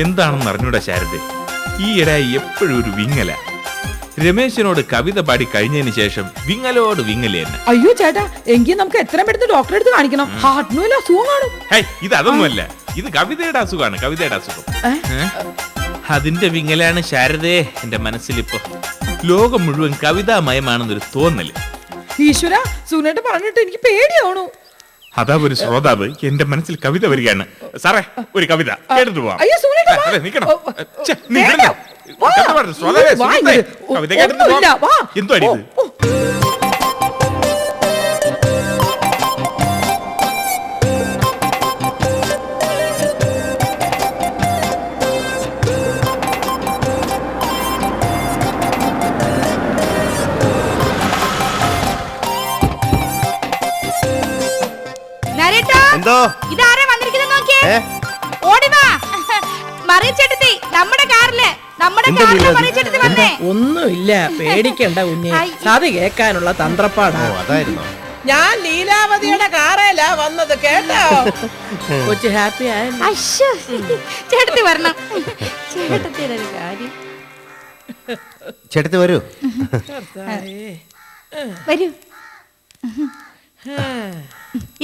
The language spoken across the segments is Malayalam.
എന്താണെന്ന് അറിഞ്ഞൂടാ ശാരദ, ഈയിടെയായി എപ്പോഴും ഒരു വിങ്ങല. രമേശനോട് കവിത പാടി കഴിഞ്ഞതിന് ശേഷം വിങ്ങലോട് വിങ്ങല തന്നെ. അയ്യോ ചേട്ടാ, എങ്കിൽ നമുക്ക് എത്രയും പെട്ടെന്ന് ഡോക്ടറെ അടുത്ത് കാണിക്കണം. ഹാർട്ടിനും അസുഖം കാണും. ഇത് അതൊന്നുമല്ല, ഇത് കവിതയുടെ അസുഖമാണ്, കവിതയുടെ അസുഖം. അതിന്റെ വിങ്ങലാണ് ശാരദേ എന്റെ മനസ്സിലിപ്പോ. ലോകം മുഴുവൻ കവിതാമയമാണെന്നൊരു തോന്നല്. ഈശ്വര, സുനേട്ട പറഞ്ഞിട്ട് എനിക്ക് പേടിയാവണു. അതാ ഒരു ശ്രോതാവ് എന്റെ മനസ്സിൽ കവിത വരികയാണ്. സാറേ, ഒരു കവിത കേട്ടിട്ട് പോവാം. എന്തോ എന്തോ ഇതാരാ വന്നിരിക്കുന്നത് നോക്കിയേ. ഓടി വാ മറിയച്ചെടുത്തി, നമ്മുടെ കാറില് മറിയച്ചെടുത്തി വന്നേ. ഒന്നുമില്ല, പേടിക്കണ്ട കുഞ്ഞെ, അത് കേൾക്കാനുള്ള തന്ത്രപ്പാടാ. ഞാൻ ലീലാവതിയുടെ കാറേലാ വന്നത്, കേട്ടോ. കൊച്ചു ഹാപ്പി ആയ ചേട്ടത്തി വരണം. ചേട്ടത്തിയുടെ ഒരു കാര്യം. ചേട്ടത്തി വരൂ, വരൂ.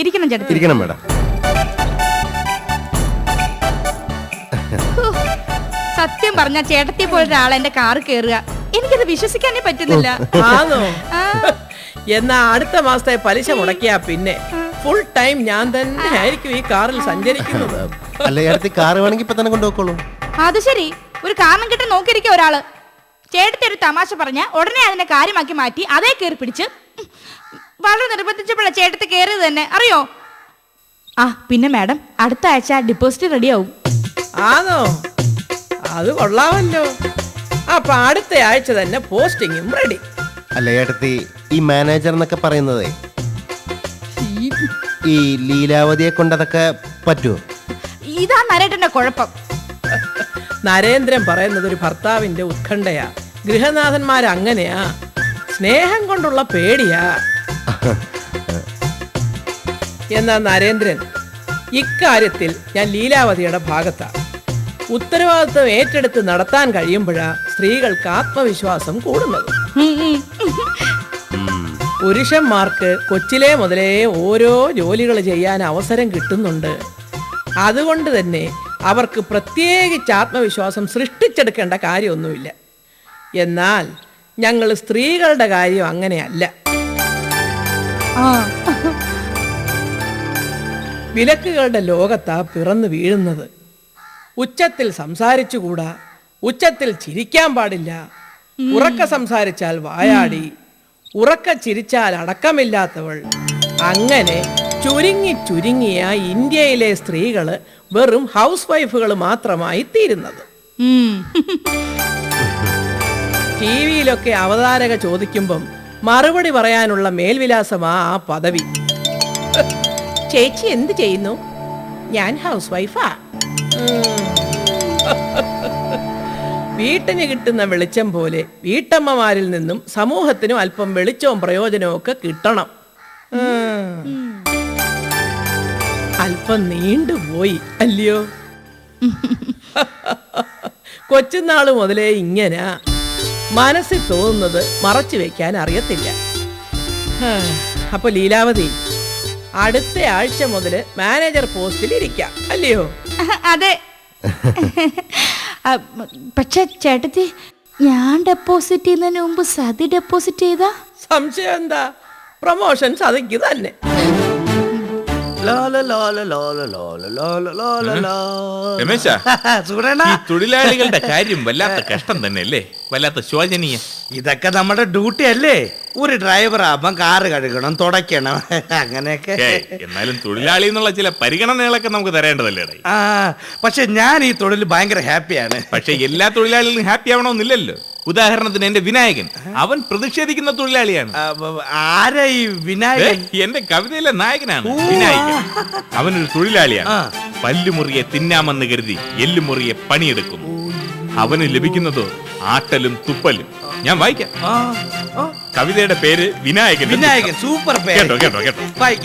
ഇരിക്കണം ചേട്ടത്തി. ഇരിക്കണം മേഡം. സത്യം പറഞ്ഞ ചേട്ടത്തി പോലൊരാളെ എന്റെ കാറ് കേറുക, എനിക്കത് വിശ്വസിക്കാനേ പറ്റുന്നില്ല. ആണോ? എന്നാ അടുത്ത മാസത്തെ പലിശ മുടക്കിയാ പിന്നെ ഫുൾ ടൈം ഞാൻ തന്നെ ആയിരിക്കും ഈ കാറിൽ സഞ്ചരിക്കുന്നത്. അല്ല ചേട്ടത്തി, കാറ് വേണമെങ്കിൽ ഇപ്പൊ തന്നെ കൊണ്ടുപോക്കോളൂ. അത് ശരി, ഒരു കാരണം കിട്ടി നോക്കിയിരിക്കും ഒരാള്. ചേട്ടത്തി ഒരു തമാശ പറഞ്ഞ ഉടനെ അതിനെ കാര്യമാക്കി മാറ്റി അതേ കയറി പിടിച്ച് വളരെ നിർബന്ധിച്ചപ്പോഴാ ചേട്ടത്തി കയറിയത് തന്നെ, അറിയോ? പിന്നെ മാഡം, അടുത്ത ആഴ്ച ഡിപ്പോസിറ്റ് റെഡിയാവും. ആണോ? അത് കൊള്ളാമല്ലോ. അപ്പൊ അടുത്ത ആഴ്ച തന്നെ പോസ്റ്റിംഗും റെഡി. അല്ല ചേട്ടത്തി, ഈ മാനേജർ എന്നൊക്കെ പറയുന്നതേ ഈ ലീലാവതിയെ കൊണ്ടതൊക്കെ പറ്റുമോ? ഇതാ നരേട്ടന്റെ കുഴപ്പം. നരേന്ദ്രൻ പറയുന്നത് ഒരു ഭർത്താവിന്റെ ഉത്കണ്ഠയാ. ഗൃഹനാഥന്മാരങ്ങനെയാ, സ്നേഹം കൊണ്ടുള്ള പേടിയാ. എന്നാ നരേന്ദ്രൻ, ഇക്കാര്യത്തിൽ ഞാൻ ലീലാവതിയുടെ ഭാഗത്താ. ഉത്തരവാദിത്വം ഏറ്റെടുത്ത് നടത്താൻ കഴിയുമ്പോഴാ സ്ത്രീകൾക്ക് ആത്മവിശ്വാസം കൂടുന്നത്. പുരുഷന്മാർക്ക് കൊച്ചിലെ മുതലേ ഓരോ ജോലികൾ ചെയ്യാൻ അവസരം കിട്ടുന്നുണ്ട്. അതുകൊണ്ട് തന്നെ അവർക്ക് പ്രത്യേകിച്ച് ആത്മവിശ്വാസം സൃഷ്ടിച്ചെടുക്കേണ്ട കാര്യമൊന്നുമില്ല. എന്നാൽ ഞങ്ങൾ സ്ത്രീകളുടെ കാര്യം അങ്ങനെയല്ല. വിലക്കുകളുടെ ലോകത്താ പിറന്നു വീഴുന്നത്. ഉച്ചത്തിൽ സംസാരിച്ചുകൂടാ, ഉച്ചത്തിൽ ചിരിക്കാൻ പാടില്ല, ഉറക്ക സംസാരിച്ചാൽ വായാടി, ഉറക്ക ചിരിച്ചാൽ അടക്കമില്ലാത്തവൾ. അങ്ങനെ ചുരുങ്ങി ചുരുങ്ങിയ ഇന്ത്യയിലെ സ്ത്രീകള് വെറും ഹൗസ് വൈഫുകൾ മാത്രമായി തീരുന്നത്. ടി വിയിലൊക്കെ അവതാരക ചോദിക്കുമ്പം മറുപടി പറയാനുള്ള മേൽവിലാസമാ ആ പദവി. ചേച്ചി എന്ത് ചെയ്യുന്നു? ഞാൻ ഹൗസ് വൈഫാ. വീട്ടിന് കിട്ടുന്ന വെളിച്ചം പോലെ വീട്ടമ്മമാരിൽ നിന്നും സമൂഹത്തിനും അല്പം വെളിച്ചവും പ്രയോജനവും ഒക്കെ കിട്ടണം. അല്പം നീണ്ടുപോയി അല്ലയോ? കൊച്ചുനാള് മുതലേ ഇങ്ങനെ മനസ്സിൽ തോന്നുന്നത് മറച്ചു വെക്കാൻ അറിയത്തില്ല. അപ്പൊ ലീലാവതി, അടുത്ത ആഴ്ച മുതൽ മാനേജർ പോസ്റ്റിൽ ഇരിക്കാം അല്ലയോ? അതെ. പക്ഷെ ചേട്ടത്തി, ഞാൻ ഡെപ്പോസിറ്റ് ചെയ്യുന്നതിന് മുമ്പ് സതി ഡെപ്പോസിറ്റ് ചെയ്താ സംശയം എന്താ? പ്രൊമോഷൻ സതിക്ക് തന്നെ. രമേശ, ഈ തൊഴിലാളികളുടെ കാര്യം വല്ലാത്ത കഷ്ടം തന്നെയല്ലേ, വല്ലാത്ത ശോചനീയ. ഇതൊക്കെ നമ്മുടെ ഡ്യൂട്ടി അല്ലേ? ഒരു ഡ്രൈവർ ആവുമ്പം കാറ് കഴുകണം, തുടയ്ക്കണം, അങ്ങനെയൊക്കെ. എന്നാലും തൊഴിലാളി എന്നുള്ള ചില പരിഗണനകളൊക്കെ നമുക്ക് തരേണ്ടതല്ലേ? പക്ഷെ ഞാൻ ഈ തൊഴിൽ ഭയങ്കര ഹാപ്പിയാണ്. പക്ഷെ എല്ലാ തൊഴിലാളികളും ഹാപ്പി ആവണമെന്നില്ലല്ലോ. ഉദാഹരണത്തിന് എന്റെ വിനായകൻ, അവൻ പ്രതിഷേധിക്കുന്ന തൊഴിലാളിയാണ്. ആരാ ഈ വിനായകൻ? എന്റെ കവിതയിലെ നായകനാണ് വിനായകൻ. അവനൊരു തൊഴിലാളിയാണ്. പല്ലുമുറിയെ തിന്നാമെന്ന് കരുതി എല്ലുമുറിയെ പണിയെടുക്കുന്നു. അവന് ലഭിക്കുന്നതോ ആട്ടലും തുപ്പലും. ഞാൻ വായിക്കാം. കവിതയുടെ പേര് വിനായകൻ. വിനായകൻ, സൂപ്പർ പേര്. കേട്ടോ കേട്ടോ കേട്ടോ.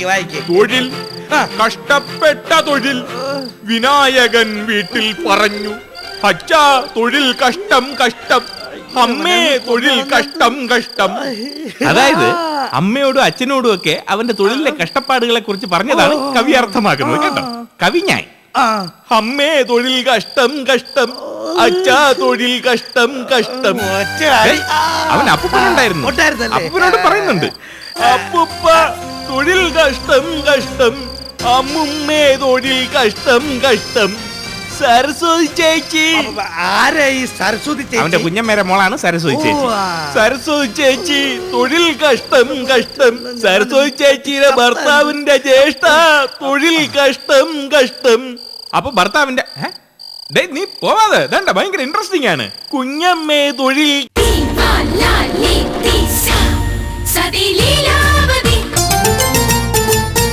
വായിക്ക്. തൊഴിൽ, കഷ്ടപ്പെട്ട തൊഴിൽ. വിനായകൻ വീട്ടിൽ പറഞ്ഞു, അച്ഛാ തൊഴിൽ കഷ്ടം കഷ്ടം, അമ്മേ തൊഴിൽ കഷ്ടം കഷ്ടം. അതായത് അമ്മയോടും അച്ഛനോടും ഒക്കെ അവന്റെ തൊഴിലിലെ കഷ്ടപ്പാടുകളെ കുറിച്ച് പറഞ്ഞതാണ് കവി അർത്ഥമാക്കുന്നത് കേട്ടോ. കവി ഞാൻ അമ്മേ തൊഴിൽ കഷ്ടം കഷ്ടം, അച്ഛാ തൊഴിൽ കഷ്ടം കഷ്ടം. ഒറ്റയാടി. അവൻ അപ്പൂപ്പനുണ്ടായിരുന്നു. ഉണ്ടായിരുന്നല്ലേ? അപ്പൂപ്പനോട് പറയുന്നുണ്ട്, അപ്പൂപ്പ തൊഴിൽ കഷ്ടം കഷ്ടം, അമ്മുമ്മേ തൊഴിൽ കഷ്ടം കഷ്ടം. സരസ്വതി ചേച്ചി, ആരാ ഈ സരസ്വതി അവന്റെ ചേച്ചി? കുഞ്ഞമ്മേരെ മോളാണ് സരസ്വതി ചേച്ചി. ഓ, ആ. സരസ്വതി ചേച്ചി തൊഴിൽ കഷ്ടം കഷ്ടം, സരസ്വതി ചേച്ചിയുടെ ഭർത്താവിന്റെ ജ്യേഷ്ഠ തൊഴിൽ കഷ്ടം കഷ്ടം. അപ്പൊ ഭർത്താവിന്റെ നീ പോവാതെ വേണ്ട, ഭയങ്കര ഇൻട്രസ്റ്റിംഗ് ആണ്. കുഞ്ഞമ്മേ തൊഴിൽ Viva la Leticia, Sadilila.